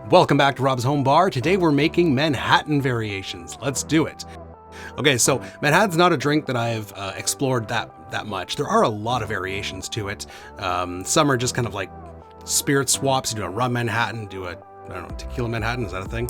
Welcome back to Rob's Home Bar. Today we're making Manhattan variations. Let's do it. Okay, so Manhattan's not a drink that I've explored that much. There are a lot of variations to it. Some are just kind of like spirit swaps. You do a rum Manhattan, do a, I don't know, tequila Manhattan, is that a thing?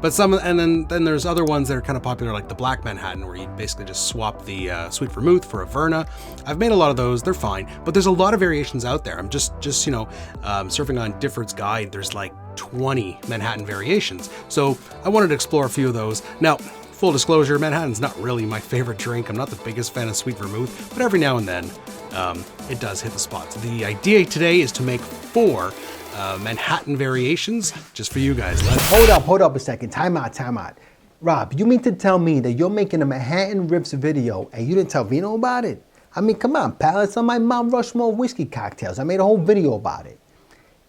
But some, and then there's other ones that are kind of popular, like the black Manhattan, where you basically just swap the Sweet Vermouth for Averna. I've made a lot of those, they're fine, but there's a lot of variations out there. I'm just you know, surfing on Difford's Guide, there's like 20 Manhattan variations. So I wanted to explore a few of those. Now, full disclosure, Manhattan's not really my favorite drink. I'm not the biggest fan of Sweet Vermouth, but every now and then it does hit the spots. The idea today is to make 4 Manhattan variations just for you guys. Hold up a second. Time out. Rob, you mean to tell me that you're making a Manhattan Riffs video and you didn't tell Vino about it? I mean, come on, pal. It's on my Mount Rushmore whiskey cocktails. I made a whole video about it.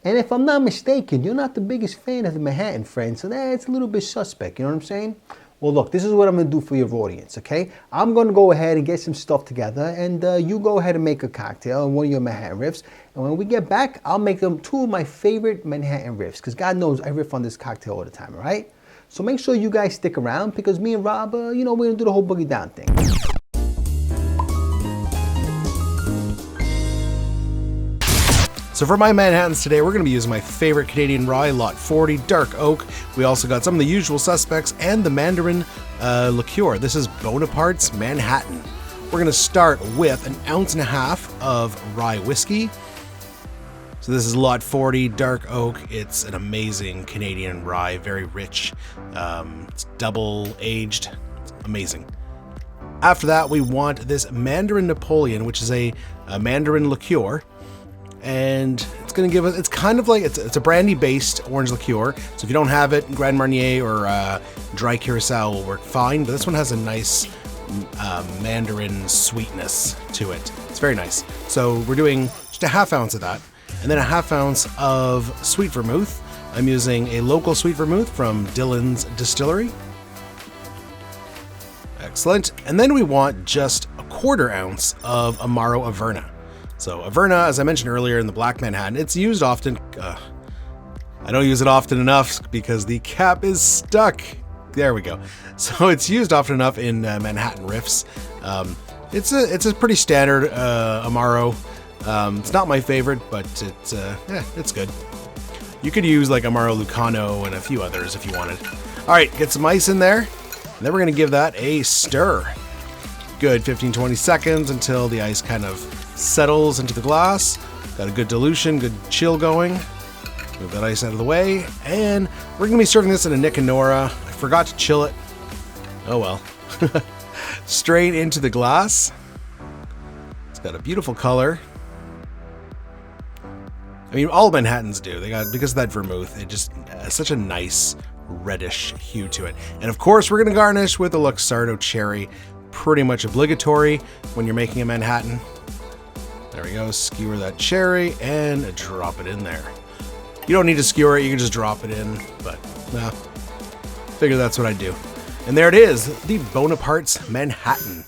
And if I'm not mistaken, you're not the biggest fan of the Manhattan, friend, so that's a little bit suspect, you know what I'm saying? Well, look, this is what I'm going to do for your audience, okay? I'm going to go ahead and get some stuff together, and you go ahead and make a cocktail and one of your Manhattan Riffs. And when we get back, I'll make them 2 of my favorite Manhattan Riffs, because God knows I riff on this cocktail all the time, all right? So make sure you guys stick around, because me and Rob, you know, we're going to do the whole boogie down thing. So for my Manhattans today, we're going to be using my favorite Canadian rye, Lot 40, Dark Oak. We also got some of the usual suspects and the Mandarin liqueur. This is Bonaparte's Manhattan. We're going to start with 1.5 ounces of rye whiskey. So this is Lot 40, Dark Oak. It's an amazing Canadian rye, very rich. It's double aged. It's amazing. After that, we want this Mandarin Napoleon, which is a Mandarin liqueur. And it's going to give us, it's kind of like, it's a brandy based orange liqueur. So if you don't have it, Grand Marnier or dry curacao will work fine. But this one has a nice Mandarin sweetness to it. It's very nice. So we're doing just 1/2 ounce of that. And then 1/2 ounce of Sweet Vermouth. I'm using a local Sweet Vermouth from Dillon's Distillery. Excellent. And then we want just 1/4 ounce of Amaro Averna. So Averna, as I mentioned earlier in the Black Manhattan, it's used often. I don't use it often enough because the cap is stuck. There we go. So it's used often enough in Manhattan Riffs. It's a pretty standard Amaro. It's not my favorite, but it's good. You could use like Amaro Lucano and a few others if you wanted. All right, get some ice in there. And then we're going to give that a stir. Good 15-20 seconds until the ice kind of settles into the glass. Got a good dilution, good chill going. Move that ice out of the way. And we're going to be serving this in a Nick and Nora. I forgot to chill it. Oh well. Straight into the glass. It's got a beautiful color. I mean, all Manhattans do. They got, because of that vermouth, it just has such a nice reddish hue to it. And of course, we're going to garnish with a Luxardo cherry. Pretty much obligatory when you're making a Manhattan. There we go, skewer that cherry and drop it in there. You don't need to skewer it, you can just drop it in, but nah, figure that's what I do. And there it is, the Bonaparte's Manhattan.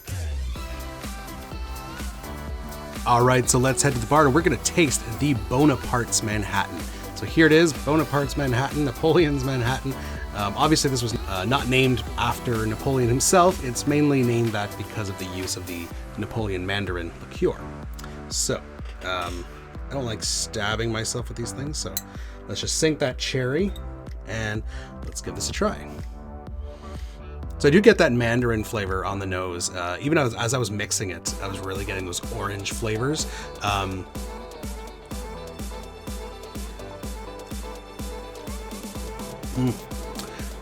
All right, so let's head to the bar and we're gonna taste the Bonaparte's Manhattan. So here it is, Bonaparte's Manhattan, Napoleon's Manhattan. Obviously this was not named after Napoleon himself. It's mainly named that because of the use of the Napoleon Mandarin liqueur. So, I don't like stabbing myself with these things, so let's just sink that cherry and let's give this a try. So I do get that Mandarin flavor on the nose. Even as I was mixing it, I was really getting those orange flavors.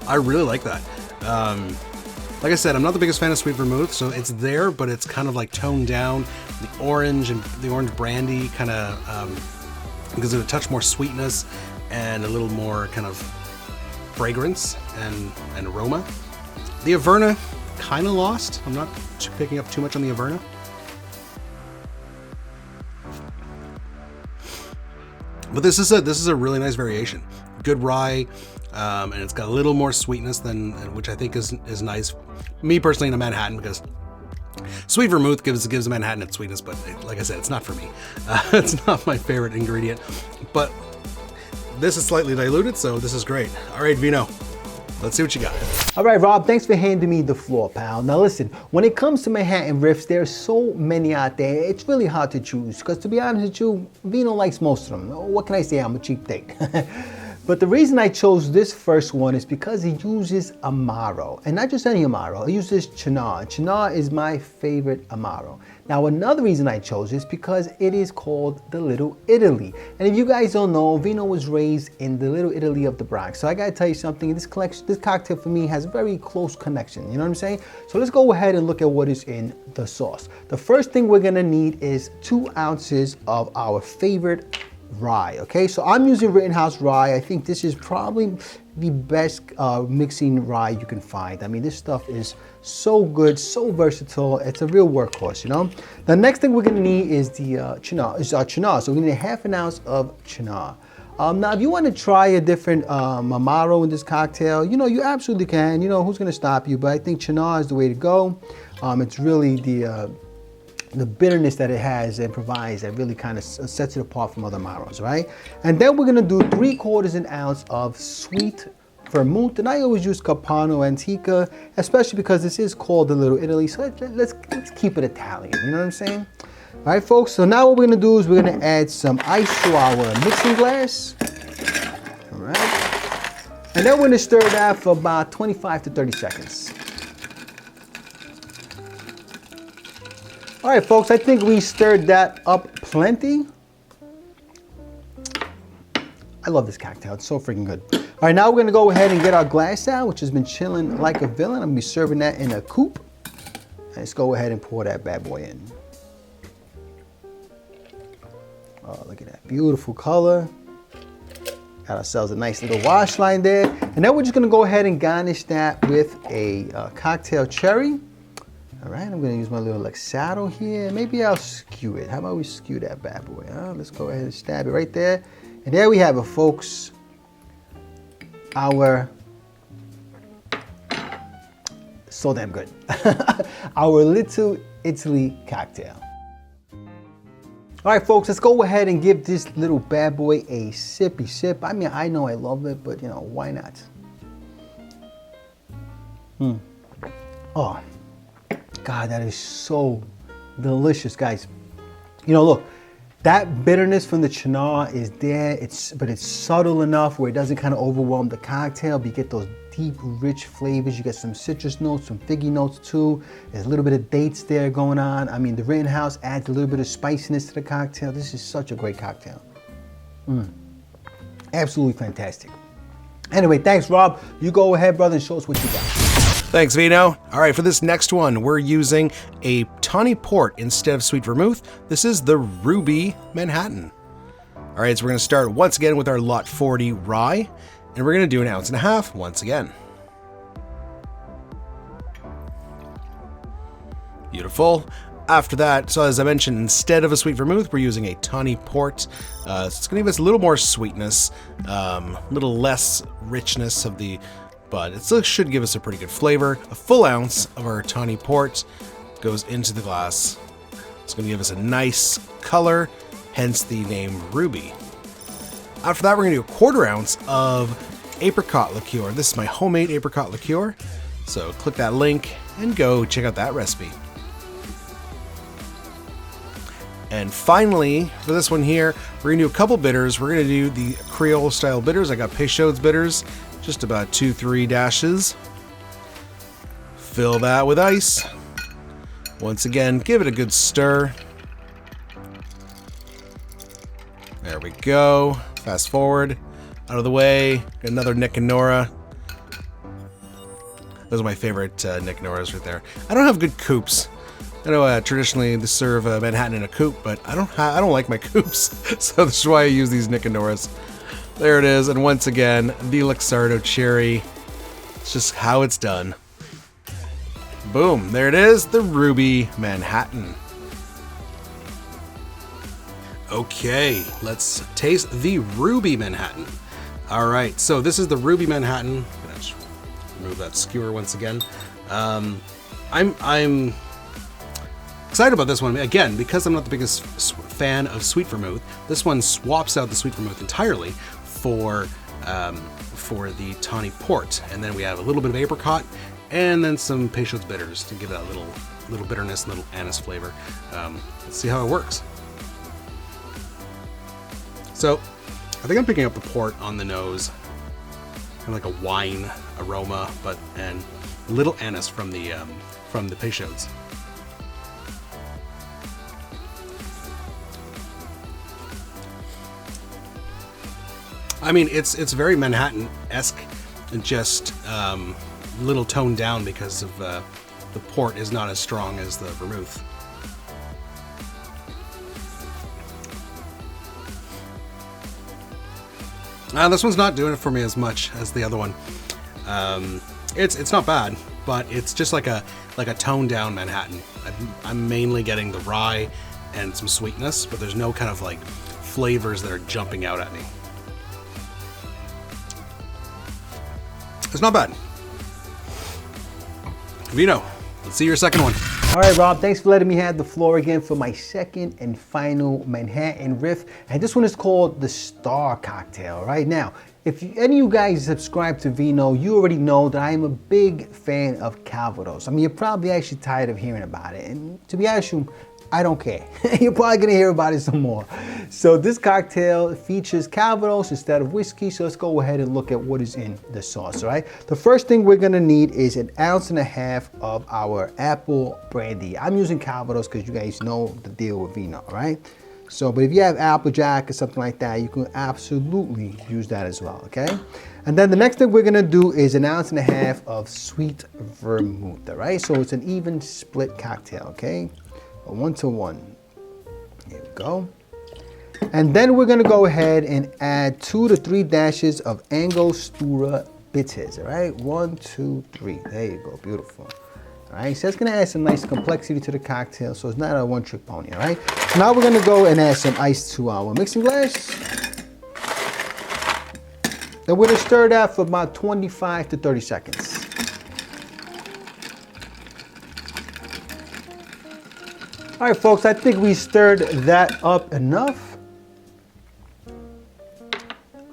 I really like that. Like I said, I'm not the biggest fan of Sweet Vermouth, so it's there, but it's kind of like toned down. The orange and the orange brandy kind of gives it a touch more sweetness and a little more kind of fragrance and aroma. The Averna kind of lost. I'm not picking up too much on the Averna. But this is a really nice variation. Good rye. And it's got a little more sweetness than, which I think is nice. Me personally in a Manhattan, because Sweet Vermouth gives a Manhattan its sweetness, but like I said, it's not for me. It's not my favorite ingredient. But this is slightly diluted, so this is great. All right, Vino, let's see what you got. All right, Rob, thanks for handing me the floor, pal. Now listen, when it comes to Manhattan riffs, there's so many out there, it's really hard to choose. Because to be honest with you, Vino likes most of them. What can I say? I'm a cheap date. But the reason I chose this first one is because he uses Amaro. And not just any Amaro, he uses Cynar. Cynar is my favorite Amaro. Now another reason I chose is because it is called the Little Italy. And if you guys don't know, Vino was raised in the Little Italy of the Bronx. So I gotta tell you something, this cocktail for me has a very close connection, you know what I'm saying? So let's go ahead and look at what is in the sauce. The first thing we're gonna need is 2 ounces of our favorite rye. Okay, so I'm using Rittenhouse rye. I think this is probably the best mixing rye you can find. I mean, this stuff is so good, so versatile. It's a real workhorse, you know. The next thing we're gonna need is the Cynar. So we need 1/2 ounce of Cynar. Now, if you want to try a different Amaro in this cocktail, you know, you absolutely can. You know, who's gonna stop you? But I think Cynar is the way to go. It's really the bitterness that it has and provides that really kind of sets it apart from other Amaros, right? And then we're gonna do 3/4 ounce of Sweet Vermouth, and I always use Capano Antica, especially because this is called the Little Italy, so let's keep it Italian, you know what I'm saying? All right, folks, so now what we're gonna do is we're gonna add some ice to our mixing glass, all right? And then we're gonna stir that for about 25 to 30 seconds. All right, folks, I think we stirred that up plenty. I love this cocktail, it's so freaking good. All right, now we're gonna go ahead and get our glass out, which has been chilling like a villain. I'm gonna be serving that in a coupe. And let's go ahead and pour that bad boy in. Oh, look at that, beautiful color. Got ourselves a nice little wash line there. And then we're just gonna go ahead and garnish that with a cocktail cherry. All right, I'm gonna use my little Luxardo here. Maybe I'll skew it. How about we skew that bad boy? Let's go ahead and stab it right there. And there we have it, folks. Our, so damn good. Our Little Italy cocktail. All right, folks, let's go ahead and give this little bad boy a sippy sip. I mean, I know I love it, but you know, why not? Oh. God, that is so delicious, guys. You know, look, that bitterness from the Cynar is there, but it's subtle enough where it doesn't kind of overwhelm the cocktail, but you get those deep, rich flavors. You get some citrus notes, some figgy notes too. There's a little bit of dates there going on. I mean, the Rittenhouse adds a little bit of spiciness to the cocktail. This is such a great cocktail. Absolutely fantastic. Anyway, thanks, Rob. You go ahead, brother, and show us what you got. Thanks, Vino. All right, for this next one, we're using a Tawny Port instead of Sweet Vermouth. This is the Ruby Manhattan. All right, so we're gonna start once again with our Lot 40 rye, and we're gonna do 1.5 ounces once again. Beautiful. After that, so as I mentioned, instead of a Sweet Vermouth, we're using a Tawny Port. So it's gonna give us a little more sweetness, a little less richness of the, but it still should give us a pretty good flavor. A full ounce of our Tawny Port goes into the glass. It's going to give us a nice color, hence the name Ruby. After that, we're going to do 1/4 ounce of Apricot Liqueur. This is my homemade Apricot Liqueur. So click that link and go check out that recipe. And finally, for this one here, we're going to do a couple bitters. We're going to do the Creole style bitters. I got Peychaud's bitters. Just about 2-3 dashes. Fill that with ice. Once again, give it a good stir. There we go. Fast forward. Out of the way. Another Nick and Nora. Those are my favorite Nick and Noras right there. I don't have good coupes. I know traditionally they serve Manhattan in a coupe, but I don't like my coupes. So this is why I use these Nick and Noras. There it is, and once again, the Luxardo cherry. It's just how it's done. Boom, there it is, the Ruby Manhattan. Okay, let's taste the Ruby Manhattan. All right, so this is the Ruby Manhattan. I'm gonna just remove that skewer once again. I'm excited about this one again because I'm not the biggest fan of Sweet Vermouth. This one swaps out the Sweet Vermouth entirely. for the Tawny Port. And then we have a little bit of apricot and then some Peychaud's bitters to give it a little bitterness, little anise flavor. Let's see how it works. So I think I'm picking up the port on the nose, kind of like a wine aroma, and a little anise from the Peychaud's. I mean, it's very Manhattan-esque, just a little toned down because of the port is not as strong as the vermouth. This one's not doing it for me as much as the other one. It's not bad, but it's just like a toned down Manhattan. I'm mainly getting the rye and some sweetness, but there's no kind of like flavors that are jumping out at me. It's not bad. Vino, let's see your second one. All right, Rob, thanks for letting me have the floor again for my second and final Manhattan riff. And this one is called the Star Cocktail. Right now, if any of you guys subscribe to Vino, you already know that I am a big fan of Calvados. I mean, you're probably actually tired of hearing about it. And to be honest with you, I don't care. You're probably gonna hear about it some more. So this cocktail features Calvados instead of whiskey. So let's go ahead and look at what is in the sauce, all right? The first thing we're gonna need is 1.5 ounces of our apple brandy. I'm using Calvados because you guys know the deal with Vino, all right? So, but if you have Applejack or something like that, you can absolutely use that as well, okay? And then the next thing we're gonna do is 1.5 ounces of sweet vermouth, all right? So it's an even split cocktail, okay? A 1-to-1. Here we go. And then we're gonna go ahead and add 2 to 3 dashes of Angostura Bitters, all right? 1, 2, 3, there you go, beautiful. All right, so it's gonna add some nice complexity to the cocktail, so it's not a one-trick pony, all right? So now we're gonna go and add some ice to our mixing glass. Then we're gonna stir that for about 25 to 30 seconds. All right, folks, I think we stirred that up enough.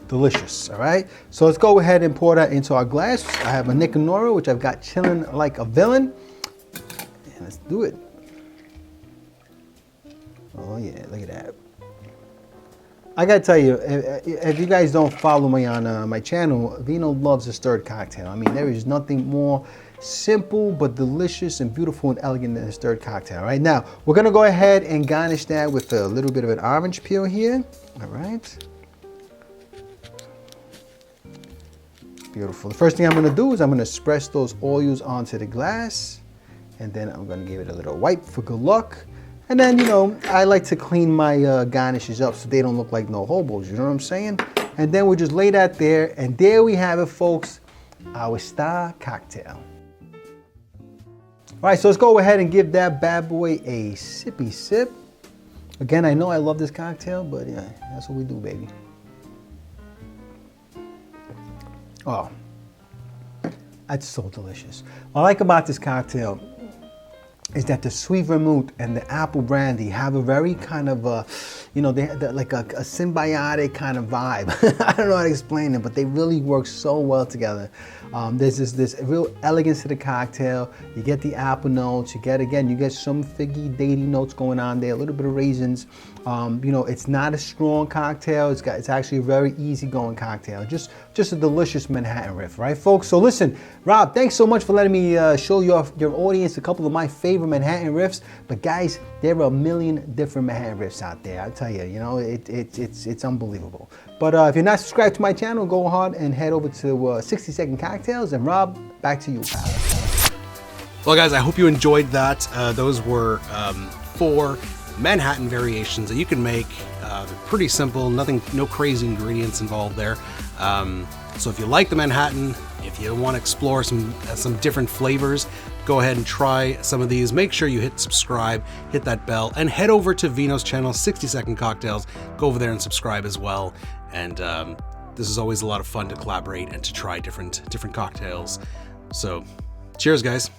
Delicious, all right? So let's go ahead and pour that into our glass. I have a Nicanora, which I've got chilling like a villain. And let's do it. Oh yeah, look at that. I gotta tell you, if you guys don't follow me on my channel, Vino loves a stirred cocktail. I mean, there is nothing more simple but delicious and beautiful and elegant than a stirred cocktail. All right, now we're gonna go ahead and garnish that with a little bit of an orange peel here. All right, beautiful. The first thing I'm gonna do is I'm gonna spread those oils onto the glass, and then I'm gonna give it a little wipe for good luck. And then, you know, I like to clean my garnishes up so they don't look like no hobos, you know what I'm saying? And then we'll just lay that there, and there we have it, folks, our Star Cocktail. All right, so let's go ahead and give that bad boy a sippy sip. Again, I know I love this cocktail, but yeah, that's what we do, baby. Oh, that's so delicious. What I like about this cocktail is that the sweet vermouth and the apple brandy have a very kind of a, you know, they're like a symbiotic kind of vibe. I don't know how to explain it, but they really work so well together. There's this real elegance to the cocktail. You get the apple notes. You get some figgy, datey notes going on there. A little bit of raisins. You know, it's not a strong cocktail. It's actually a very easygoing cocktail. Just a delicious Manhattan riff, right, folks? So listen, Rob, thanks so much for letting me show your audience a couple of my favorite Manhattan riffs. But guys, there are a million different Manhattan riffs out there. I tell you, you know, it's unbelievable. But if you're not subscribed to my channel, go ahead and head over to 60 Second Cocktails. And Rob, back to you, pal. Well, guys, I hope you enjoyed that. Those were 4 Manhattan variations that you can make. They're pretty simple, no crazy ingredients involved there. So if you like the Manhattan, if you want to explore some different flavors, go ahead and try some of these. Make sure you hit subscribe, hit that bell, and head over to Vino's channel, 60 Second Cocktails. Go over there and subscribe as well. And this is always a lot of fun to collaborate and to try different cocktails. So cheers, guys.